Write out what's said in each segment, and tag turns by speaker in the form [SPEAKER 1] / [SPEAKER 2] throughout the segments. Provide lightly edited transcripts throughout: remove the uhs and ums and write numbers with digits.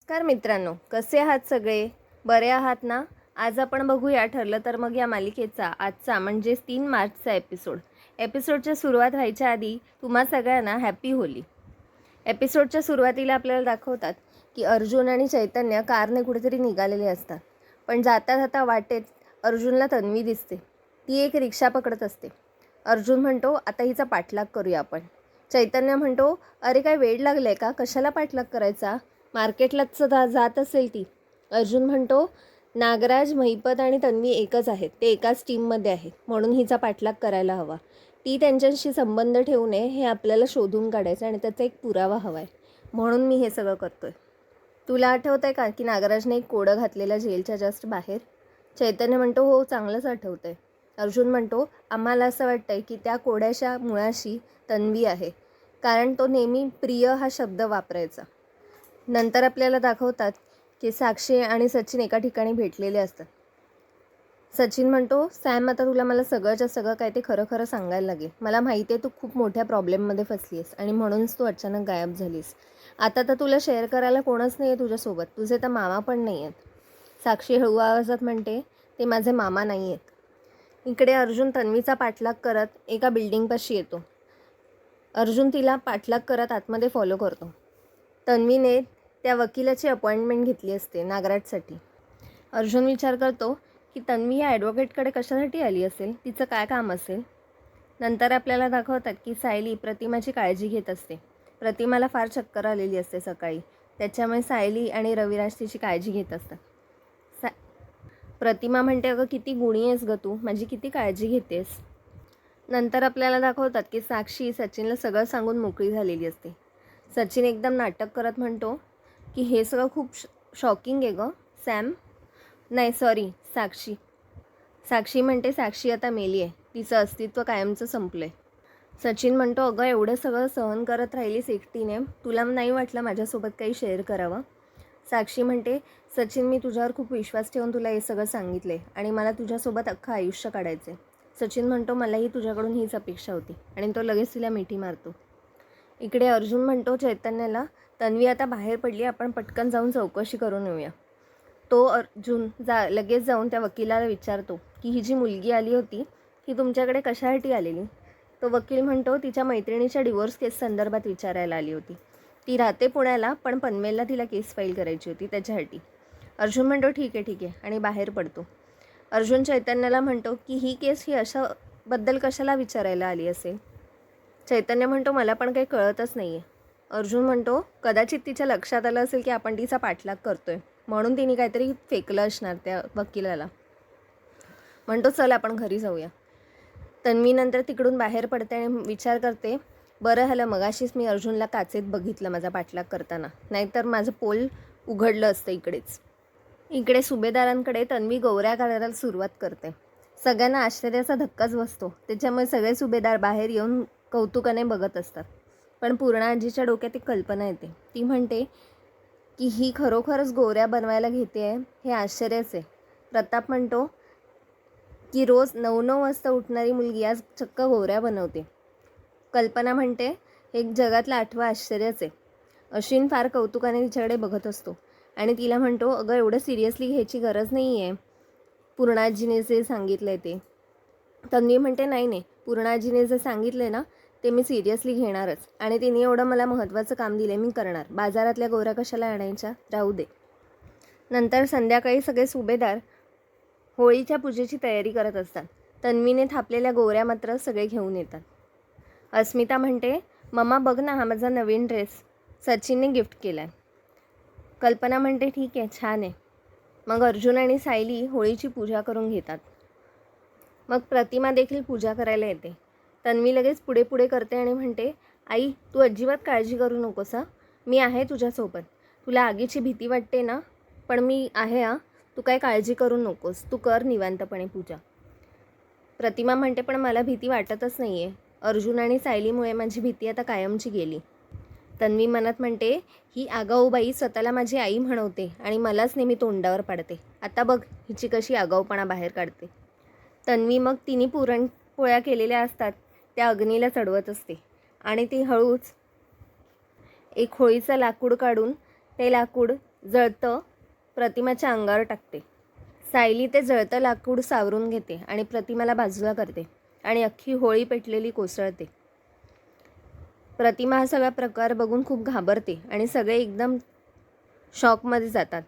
[SPEAKER 1] नमस्कार मित्रांनो, कसे आहात सगळे? बरे आहात ना? आज आपण बघूया ठरलं तर मग या मालिकेचा आजचा म्हणजेच 3 मार्चचा एपिसोडच्या सुरुवात व्हायच्या आधी तुम्हा सगळ्यांना हॅपी होली. एपिसोडच्या सुरुवातीला आपल्याला दाखवतात की अर्जुन आणि चैतन्य कारने कुठेतरी निघालेले असतात. पण जाता जाता वाटेत अर्जुनला तन्वी दिसते. ती एक रिक्षा पकडत असते. अर्जुन म्हणतो, आता हिचा पाठलाग करूया आपण. चैतन्य म्हणतो, अरे काय वेळ लागले का? कशाला पाठलाग करायचा? मार्केटलाच जात असेल ती. अर्जुन म्हणतो, नागराज, महिपत आणि तन्वी एकच आहेत, ते एकाच टीममध्ये आहेत, म्हणून हिचा पाठलाग करायला हवा. ती त्यांच्याशी संबंध ठेवू नये हे आपल्याला शोधून काढायचं आणि त्याचा एक पुरावा हवा आहे, म्हणून मी हे सगळं करतोय. तुला आठवतं आहे का की नागराजने एक कोडं घातलेलं जेलच्या जस्ट बाहेर? चैतन्य म्हणतो, हो चांगलंच आठवतं आहे. अर्जुन म्हणतो, आम्हाला असं वाटतं आहे की त्या कोड्याच्या मुळाशी तन्वी आहे, कारण तो नेहमी प्रिय हा शब्द वापरायचा. नंतर आपल्याला दाखवतात की साक्षी आणि सचिन एका ठिकाणी भेटलेले असतात. सचिन म्हणतो, सॅम, आता तुला मला सगळंच्या सगळं काय ते खरं खरं सांगायला लागेल. मला माहिती आहे तू खूप मोठ्या प्रॉब्लेममध्ये फसली आहेस आणि म्हणूनच तू अचानक गायब झालीस. आता तर तुला शेअर करायला कोणच नाही आहे तुझ्यासोबत, तुझे तर मामा पण नाही आहेत. साक्षी हळू आवाजात म्हणते, ते माझे मामा नाही आहेत. इकडे अर्जुन तन्वीचा पाठलाग करत एका बिल्डिंगपाशी येतो. अर्जुन तिला पाठलाग करत आतमध्ये फॉलो करतो. तन्वीने त्या वकिलाची अपॉइंटमेंट घेतली असते नागराजसाठी. अर्जुन विचार करतो की तन्वी या ॲडव्होकेटकडे कशासाठी आली असेल, तिचं काय काम असेल. नंतर आपल्याला दाखवतात की सायली प्रतिमाची काळजी घेत असते. प्रतिमाला फार चक्कर आलेली असते सकाळी, त्याच्यामुळे सायली आणि रविराज तिची काळजी घेत असतात. प्रतिमा म्हणते, अगं किती गुणी आहेस गं तू, माझी किती काळजी घेतेस. नंतर आपल्याला दाखवतात की साक्षी सचिनला सगळं सांगून मोकळी झालेली असते. सचिन एकदम नाटक करत म्हणतो की हे सगळं खूप शॉकिंग आहे गं सॅम. नाही सॉरी, साक्षी. साक्षी म्हणते, साक्षी आता मेली आहे, तिचं अस्तित्व कायमचं संपलं आहे. सचिन म्हणतो, अगं एवढं सगळं सहन करत राहिलीस एकटीने, तुला नाही वाटलं माझ्यासोबत काही शेअर करावं? साक्षी म्हणते, सचिन, मी तुझ्यावर खूप विश्वास ठेवून तुला हे सगळं सांगितले आणि मला तुझ्यासोबत अख्खं आयुष्य काढायचे. सचिन म्हणतो, मलाही तुझ्याकडून हीच अपेक्षा होती, आणि तो लगेच तिला मिठी मारतो. इकडे अर्जुन म्हणतो चैतन्याला, तन्वी आता बाहेर पडली, आपण पटकन जाऊन चौकशी करून येऊया. तो अर्जुन लगेच जाऊन त्या वकिलाला विचारतो की ही जी मुलगी आली होती ही तुमच्याकडे कशासाठी आलेली? तो वकील म्हणतो, तिच्या मैत्रिणीच्या डिवोर्स केस संदर्भात विचारायला आली होती. ती राहते पुण्याला, पण पनवेलला तिला केस फाईल करायची होती, त्याच्यासाठी. अर्जुन म्हणतो, ठीक आहे, आणि बाहेर पडतो. अर्जुन चैतन्याला म्हणतो की ही केस ही अशाबद्दल कशाला विचारायला आली असेल? चैतन्य म्हणतो, मला पण काही कळतच नाही आहे. अर्जुन म्हणतो, कदाचित तिच्या लक्षात आलं असेल की आपण तिचा पाठलाग करतोय, म्हणून तिने काहीतरी फेकलं असणार त्या वकिलाला. म्हणतो, चल आपण घरी जाऊया. तन्वी नंतर तिकडून बाहेर पडते आणि विचार करते, बरं झालं मगाशीच मी अर्जुनला काचेत बघितलं माझा पाठलाग करताना, नाहीतर माझं पोल उघडलं असतं इकडेच. इकडे सुभेदारांकडे तन्वी गौऱ्या करायला सुरुवात करते. सगळ्यांना आश्चर्याचा धक्काच बसतो, त्याच्यामुळे सगळे सुभेदार बाहेर येऊन कौतुकाने बघत असतात. पण पूर्णाजीच्या डोक्यात एक कल्पना येते. ती म्हणते की ही खरोखरच गोऱ्या बनवायला घेते आहे, हे आश्चर्यच आहे. प्रताप म्हणतो की रोज 9-9 वाजता उठणारी मुलगी आज चक्क गोऱ्या बनवते. कल्पना म्हणते, हे जगातलं 8वं आश्चर्यच आहे. अश्विन फार कौतुकाने तिच्याकडे बघत असतो आणि तिला म्हणतो, अगं एवढं सिरियसली घ्यायची गरज नाही आहे पूर्णाजीने जे सांगितलं आहे ते. तन्वी म्हणते, नाही, पूर्णाजीने जे सांगितले ना ते मी सिरियसली घेणारच, आणि तिने एवढं मला महत्त्वाचं काम दिले, मी करणार. बाजारातल्या गोऱ्या कशाला आणायच्या, राहू दे. नंतर संध्याकाळी सगळे सुभेदार होळीच्या पूजेची तयारी करत असतात. तन्वीने थापलेल्या गोऱ्या मात्र सगळे घेऊन येतात. अस्मिता म्हणते, मम्मा बघ ना, हा माझा नवीन ड्रेस सचिनने गिफ्ट केला आहे. कल्पना म्हणते, ठीक आहे, छान आहे. मग अर्जुन आणि सायली होळीची पूजा करून घेतात. मग प्रतिमा देखील पूजा करायला येते. तन्वी लगेच पुढे करते आणि म्हणते, आई तू अजिबात काळजी करू नकोस हां, मी आहे तुझ्यासोबत. तुला आगीची भीती वाटते ना, पण मी आहे हां, तू काय काळजी करू नकोस, तू कर निवांतपणे पूजा. प्रतिमा म्हणते, पण मला भीती वाटतच नाही आहे, अर्जुन आणि सायलीमुळे माझी भीती आता कायमची गेली. तन्वी मनात म्हणते, ही आगाऊबाई स्वतःला माझी आई म्हणवते आणि मलाच नेहमी तोंडावर पाडते. आता बघ हिची कशी आगाऊपणा बाहेर काढते. तन्वी मग तिने पुरणपोळ्या केलेल्या असतात त्या अग्नीला चढवत असते आणि ती हळूच एक होळीचं लाकूड काढून ते लाकूड जळतं प्रतिमाच्या अंगावर टाकते. सायली ते जळतं लाकूड सावरून घेते आणि प्रतिमाला बाजूला करते आणि अख्खी होळी पेटलेली कोसळते. प्रतिमा हा सगळा प्रकार बघून खूप घाबरते आणि सगळे एकदम शॉकमध्ये जातात.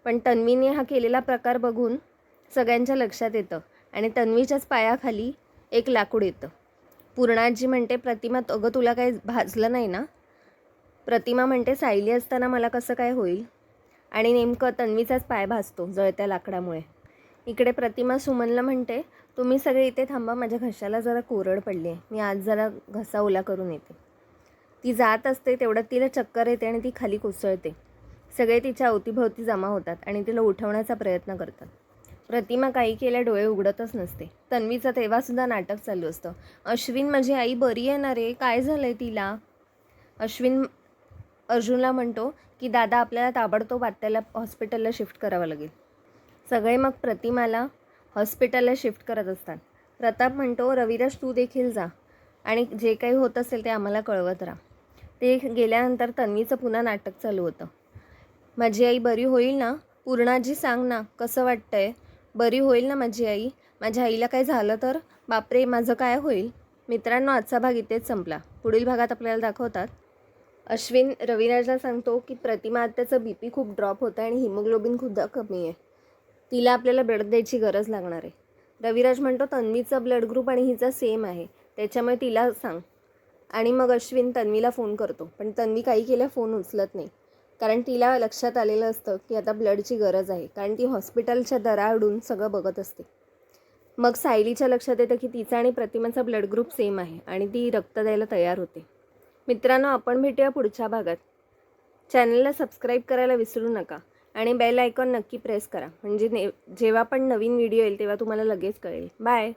[SPEAKER 1] पण तन्वीने हा केलेला प्रकार बघून सगळ्यांच्या लक्षात येतं आणि तन्वीच्याच पायाखाली एक लाकूड येतं. पूर्णाजी म्हणते, प्रतिमा अगं तुला काही भाजलं नाही ना? प्रतिमा म्हणते, सायली असताना मला कसं काय होईल? आणि नेमकं तन्वीचाच पाय भाजतो जळत्या लाकडामुळे. इकडे प्रतिमा सुमनला म्हणते, तुम्ही सगळे इथे थांबा, माझ्या घशाला जरा कोरड पडली आहे, मी आज जरा घसा ओला करून येते. ती जात असते तेवढ्यात तिला चक्कर येते आणि ती खाली कोसळते. सगळे तिच्या अवतीभोवती जमा होतात आणि तिला उठवण्याचा प्रयत्न करतात. प्रतिमा काही केल्या डोळे उघडतच नसते. तन्वीचं तेव्हासुद्धा नाटक चालू असतं. अश्विन, माझी आई बरी आहे ना रे, काय झालं आहे तिला? अश्विन अर्जुनला म्हणतो की दादा, आपल्याला ताबडतोब आत्याला हॉस्पिटलला शिफ्ट करावं लागेल. सगळे मग प्रतिमाला हॉस्पिटलला शिफ्ट करत असतात. प्रताप म्हणतो, रविराज तू देखील जा आणि जे काही होत असेल ते आम्हाला कळवत राहा. ते गेल्यानंतर तन्वीचं पुन्हा नाटक चालू होतं. माझी आई बरी होईल ना? पूर्णाजी सांग ना, कसं वाटतंय? बरी होईल ना माझी आई? माझ्या आईला काय झालं तर? बापरे, माझं काय होईल? मित्रांनो, आजचा भाग इथेच संपला. पुढील भागात आपल्याला दाखवतात अश्विन रविराजला सांगतो की प्रतिमा आत्याचं BP खूप ड्रॉप होतं आणि हिमोग्लोबिन खूप कमी आहे, तिला आपल्याला ब्लड द्यायची गरज लागणार आहे. रविराज म्हणतो, तन्वीचा ब्लड ग्रुप आणि हिचा सेम आहे, त्याच्यामुळे तिला सांग. आणि मग अश्विन तन्वीला फोन करतो, पण तन्वी काही केल्या फोन उचलत नाही, कारण तिला लक्षात आलेलं असतं की आता ब्लडची गरज आहे, कारण ती हॉस्पिटलच्या दराआडून सगळं बघत असते. मग सायलीच्या लक्षात येतं की तिचा आणि प्रतिमाचा ब्लड ग्रुप सेम आहे आणि ती रक्त द्यायला तयार होते. मित्रांनो, आपण भेटूया पुढच्या भागात. चॅनलला सबस्क्राईब करायला विसरू नका आणि बेल आयकॉन नक्की प्रेस करा, म्हणजे जेव्हा पण नवीन व्हिडिओ येईल तेव्हा तुम्हाला लगेच कळेल. बाय.